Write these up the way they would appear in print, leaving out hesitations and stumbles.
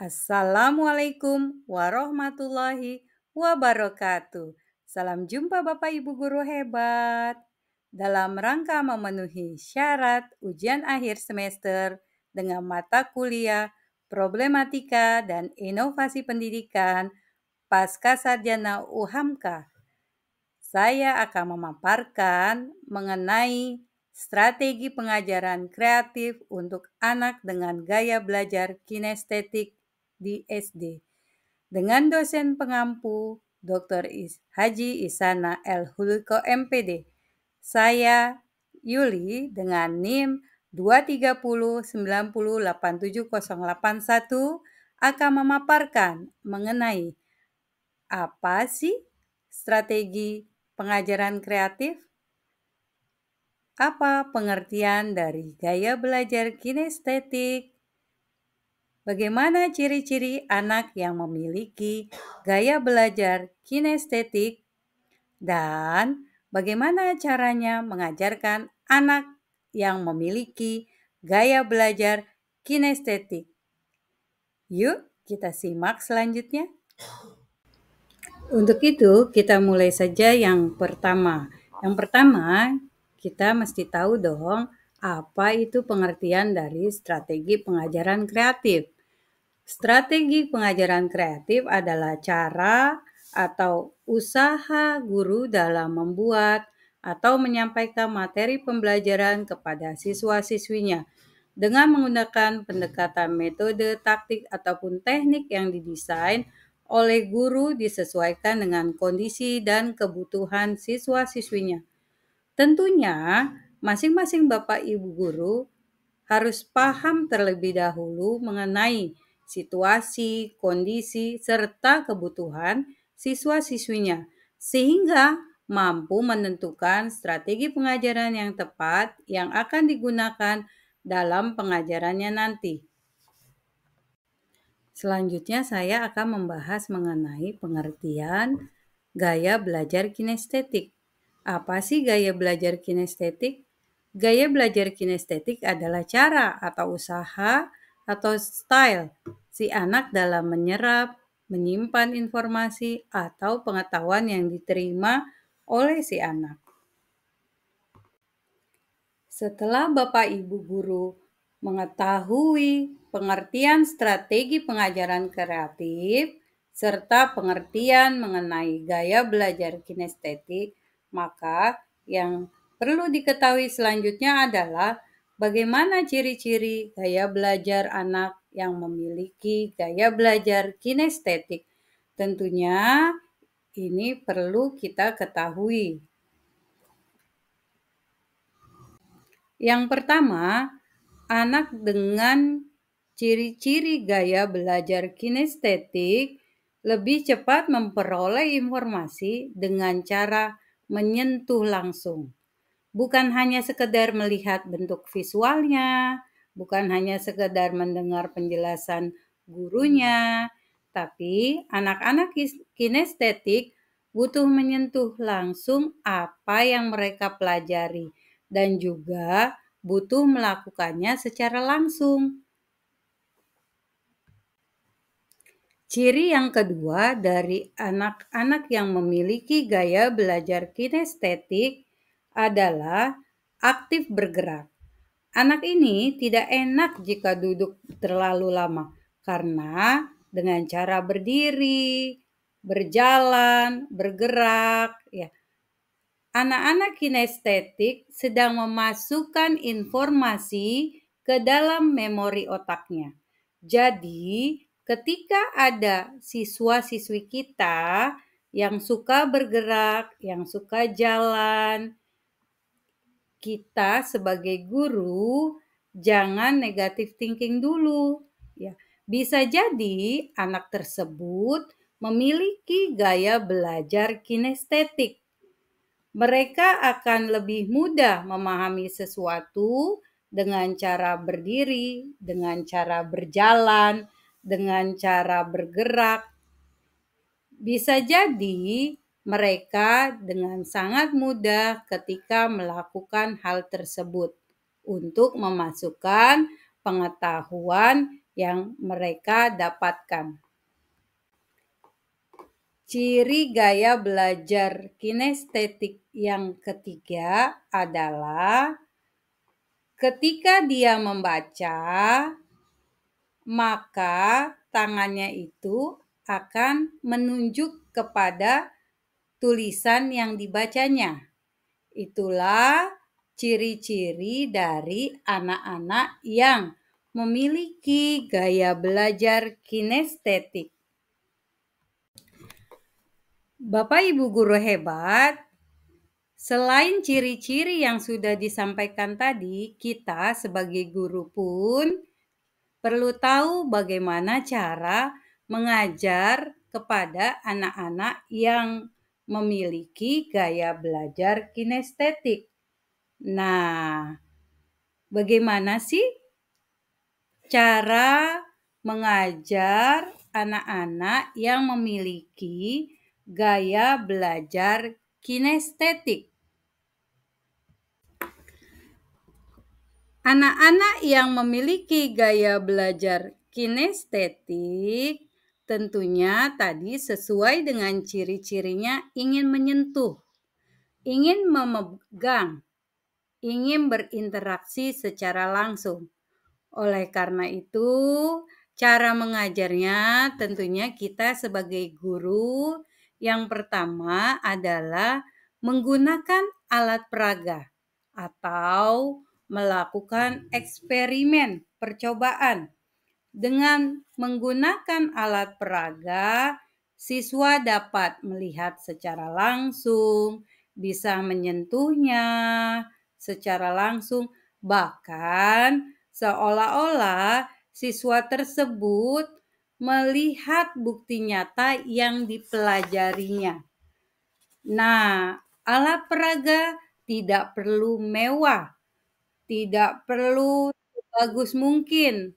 Assalamualaikum warahmatullahi wabarakatuh. Salam jumpa Bapak Ibu guru hebat. Dalam rangka memenuhi syarat ujian akhir semester dengan mata kuliah Problematika dan Inovasi Pendidikan Pasca Sarjana UHAMKA, saya akan memaparkan mengenai strategi pengajaran kreatif untuk anak dengan gaya belajar kinestetik di SD dengan dosen pengampu Dr. Haji Ihsana L. Hulko MPD. Saya Yuli dengan NIM 230908701 akan memaparkan mengenai apa sih strategi pengajaran kreatif? Apa pengertian dari gaya belajar kinestetik? Bagaimana ciri-ciri anak yang memiliki gaya belajar kinestetik? Dan bagaimana caranya mengajarkan anak yang memiliki gaya belajar kinestetik? Yuk, kita simak selanjutnya. Untuk itu, kita mulai saja yang pertama. Yang pertama, kita mesti tahu dong, apa itu pengertian dari strategi pengajaran kreatif. Strategi pengajaran kreatif adalah cara atau usaha guru dalam membuat atau menyampaikan materi pembelajaran kepada siswa-siswinya dengan menggunakan pendekatan metode, taktik, ataupun teknik yang didesain oleh guru disesuaikan dengan kondisi dan kebutuhan siswa-siswinya. Tentunya, masing-masing Bapak Ibu guru harus paham terlebih dahulu mengenai situasi, kondisi, serta kebutuhan siswa-siswinya, sehingga mampu menentukan strategi pengajaran yang tepat yang akan digunakan dalam pengajarannya nanti. Selanjutnya saya akan membahas mengenai pengertian gaya belajar kinestetik. Apa sih gaya belajar kinestetik? Gaya belajar kinestetik adalah cara atau usaha atau style si anak dalam menyerap, menyimpan informasi atau pengetahuan yang diterima oleh si anak. Setelah Bapak Ibu guru mengetahui pengertian strategi pengajaran kreatif serta pengertian mengenai gaya belajar kinestetik, maka yang perlu diketahui selanjutnya adalah bagaimana ciri-ciri gaya belajar anak yang memiliki gaya belajar kinestetik. Tentunya ini perlu kita ketahui. Yang pertama, anak dengan ciri-ciri gaya belajar kinestetik lebih cepat memperoleh informasi dengan cara menyentuh langsung. Bukan hanya sekedar melihat bentuk visualnya, bukan hanya sekedar mendengar penjelasan gurunya, tapi anak-anak kinestetik butuh menyentuh langsung apa yang mereka pelajari dan juga butuh melakukannya secara langsung. Ciri yang kedua dari anak-anak yang memiliki gaya belajar kinestetik adalah aktif bergerak. Anak ini tidak enak jika duduk terlalu lama karena dengan cara berdiri, berjalan, bergerak, anak-anak kinestetik sedang memasukkan informasi ke dalam memori otaknya. Jadi, ketika ada siswa-siswi kita yang suka bergerak, yang suka jalan, kita sebagai guru jangan negatif thinking dulu. Bisa jadi anak tersebut memiliki gaya belajar kinestetik. Mereka akan lebih mudah memahami sesuatu dengan cara berdiri, dengan cara berjalan, dengan cara bergerak. Bisa jadi mereka dengan sangat mudah ketika melakukan hal tersebut untuk memasukkan pengetahuan yang mereka dapatkan. Ciri gaya belajar kinestetik yang ketiga adalah ketika dia membaca, maka tangannya itu akan menunjuk kepada tulisan yang dibacanya. Itulah ciri-ciri dari anak-anak yang memiliki gaya belajar kinestetik. Bapak Ibu guru hebat, selain ciri-ciri yang sudah disampaikan tadi, kita sebagai guru pun perlu tahu bagaimana cara mengajar kepada anak-anak yang memiliki gaya belajar kinestetik. Nah, bagaimana sih cara mengajar anak-anak yang memiliki gaya belajar kinestetik? Anak-anak yang memiliki gaya belajar kinestetik tentunya tadi sesuai dengan ciri-cirinya ingin menyentuh, ingin memegang, ingin berinteraksi secara langsung. Oleh karena itu, cara mengajarnya tentunya kita sebagai guru yang pertama adalah menggunakan alat peraga atau melakukan eksperimen percobaan. Dengan menggunakan alat peraga, siswa dapat melihat secara langsung, bisa menyentuhnya secara langsung, bahkan seolah-olah siswa tersebut melihat bukti nyata yang dipelajarinya. Nah, alat peraga tidak perlu mewah, tidak perlu bagus mungkin.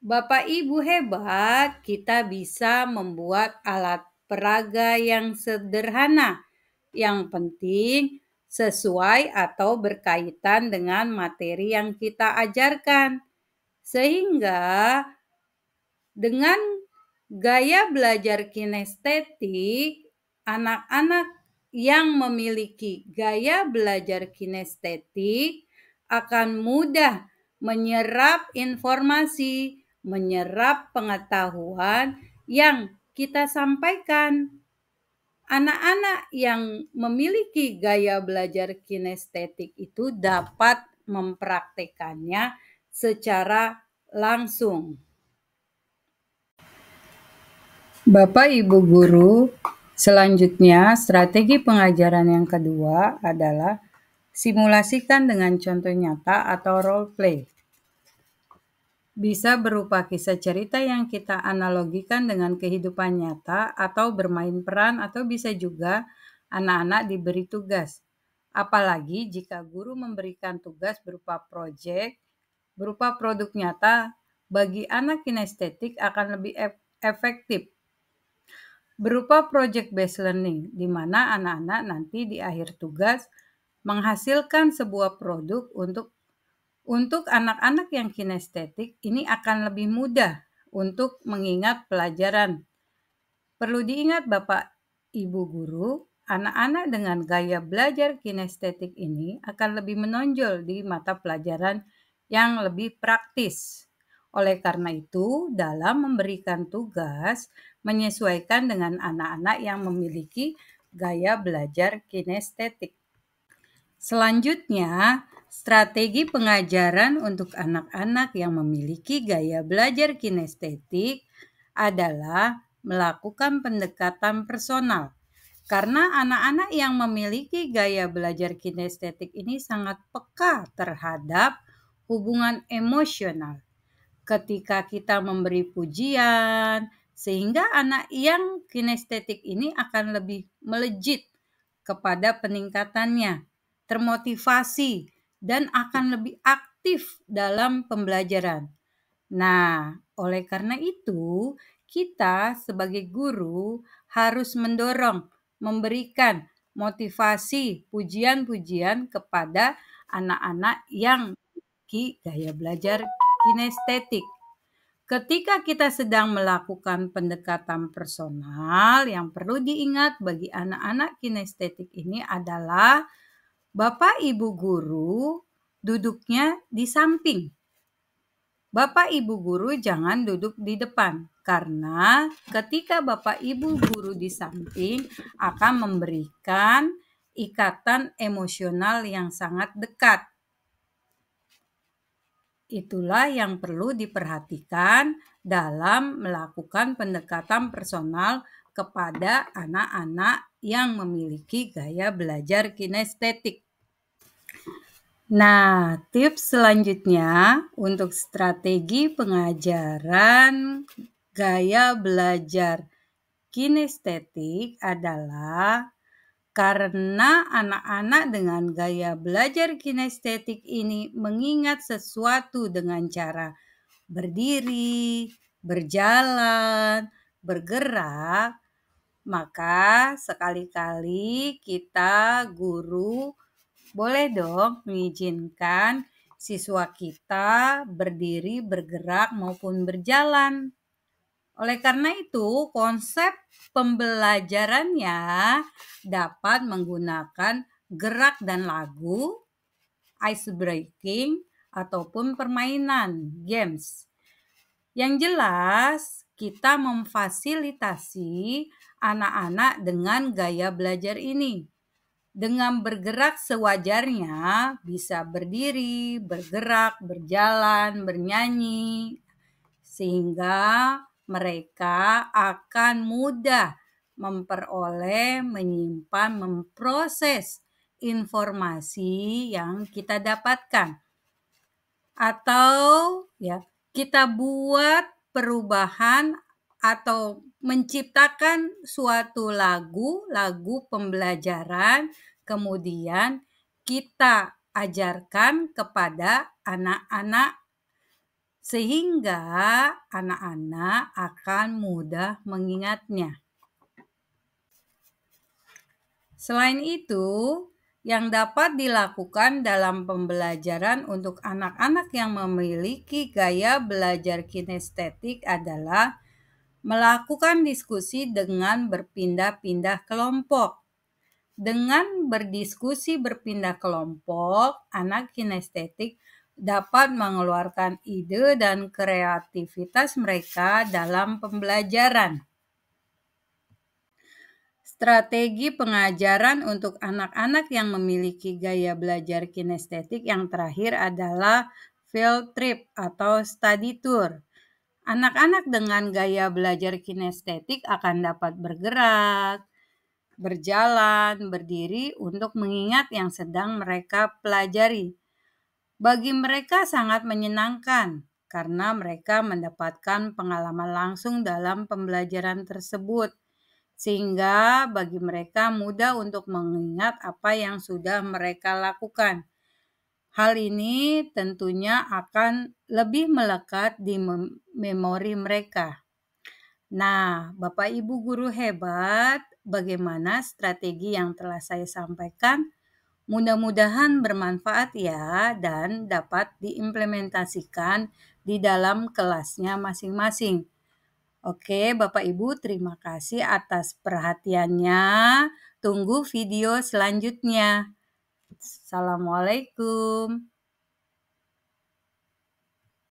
Bapak Ibu hebat, kita bisa membuat alat peraga yang sederhana. Yang penting sesuai atau berkaitan dengan materi yang kita ajarkan. Sehingga dengan gaya belajar kinestetik, anak-anak yang memiliki gaya belajar kinestetik akan mudah menyerap informasi, menyerap pengetahuan yang kita sampaikan. Anak-anak yang memiliki gaya belajar kinestetik itu dapat mempraktekannya secara langsung. Bapak Ibu guru, selanjutnya strategi pengajaran yang kedua adalah simulasikan dengan contoh nyata atau role play. Bisa berupa kisah cerita yang kita analogikan dengan kehidupan nyata atau bermain peran, atau bisa juga anak-anak diberi tugas. Apalagi jika guru memberikan tugas berupa proyek, berupa produk nyata, bagi anak kinestetik akan lebih efektif. Berupa project based learning, di mana anak-anak nanti di akhir tugas menghasilkan sebuah produk untuk anak-anak yang kinestetik ini akan lebih mudah untuk mengingat pelajaran. Perlu diingat Bapak Ibu guru, anak-anak dengan gaya belajar kinestetik ini akan lebih menonjol di mata pelajaran yang lebih praktis. Oleh karena itu, dalam memberikan tugas, menyesuaikan dengan anak-anak yang memiliki gaya belajar kinestetik. Selanjutnya, strategi pengajaran untuk anak-anak yang memiliki gaya belajar kinestetik adalah melakukan pendekatan personal. Karena anak-anak yang memiliki gaya belajar kinestetik ini sangat peka terhadap hubungan emosional. Ketika kita memberi pujian, sehingga anak yang kinestetik ini akan lebih melejit kepada peningkatannya, termotivasi, dan akan lebih aktif dalam pembelajaran. Nah, oleh karena itu, kita sebagai guru harus mendorong, memberikan motivasi, pujian-pujian kepada anak-anak yang memiliki gaya belajar kinestetik. Ketika kita sedang melakukan pendekatan personal, yang perlu diingat bagi anak-anak kinestetik ini adalah Bapak Ibu guru duduknya di samping. Bapak Ibu guru jangan duduk di depan, karena ketika Bapak Ibu guru di samping akan memberikan ikatan emosional yang sangat dekat. Itulah yang perlu diperhatikan dalam melakukan pendekatan personal kepada anak-anak yang memiliki gaya belajar kinestetik. Nah, tips selanjutnya untuk strategi pengajaran gaya belajar kinestetik adalah karena anak-anak dengan gaya belajar kinestetik ini mengingat sesuatu dengan cara berdiri, berjalan, bergerak, maka sekali-kali kita guru boleh dong mengizinkan siswa kita berdiri, bergerak maupun berjalan. Oleh karena itu, konsep pembelajarannya dapat menggunakan gerak dan lagu, ice breaking, ataupun permainan, games. Yang jelas, kita memfasilitasi anak-anak dengan gaya belajar ini. Dengan bergerak sewajarnya, bisa berdiri, bergerak, berjalan, bernyanyi, sehingga mereka akan mudah memperoleh, menyimpan, memproses informasi yang kita dapatkan. Atau kita buat perubahan atau menciptakan suatu lagu pembelajaran, kemudian kita ajarkan kepada anak-anak sehingga anak-anak akan mudah mengingatnya. Selain itu, yang dapat dilakukan dalam pembelajaran untuk anak-anak yang memiliki gaya belajar kinestetik adalah melakukan diskusi dengan berpindah-pindah kelompok. Dengan berdiskusi berpindah kelompok, anak kinestetik dapat mengeluarkan ide dan kreativitas mereka dalam pembelajaran. Strategi pengajaran untuk anak-anak yang memiliki gaya belajar kinestetik yang terakhir adalah field trip atau study tour. Anak-anak dengan gaya belajar kinestetik akan dapat bergerak, berjalan, berdiri untuk mengingat yang sedang mereka pelajari. Bagi mereka sangat menyenangkan karena mereka mendapatkan pengalaman langsung dalam pembelajaran tersebut, sehingga bagi mereka mudah untuk mengingat apa yang sudah mereka lakukan. Hal ini tentunya akan lebih melekat di memori mereka. Nah, Bapak Ibu guru hebat, bagaimana strategi yang telah saya sampaikan? Mudah-mudahan bermanfaat ya dan dapat diimplementasikan di dalam kelasnya masing-masing. Oke, Bapak Ibu, terima kasih atas perhatiannya. Tunggu video selanjutnya. Assalamualaikum.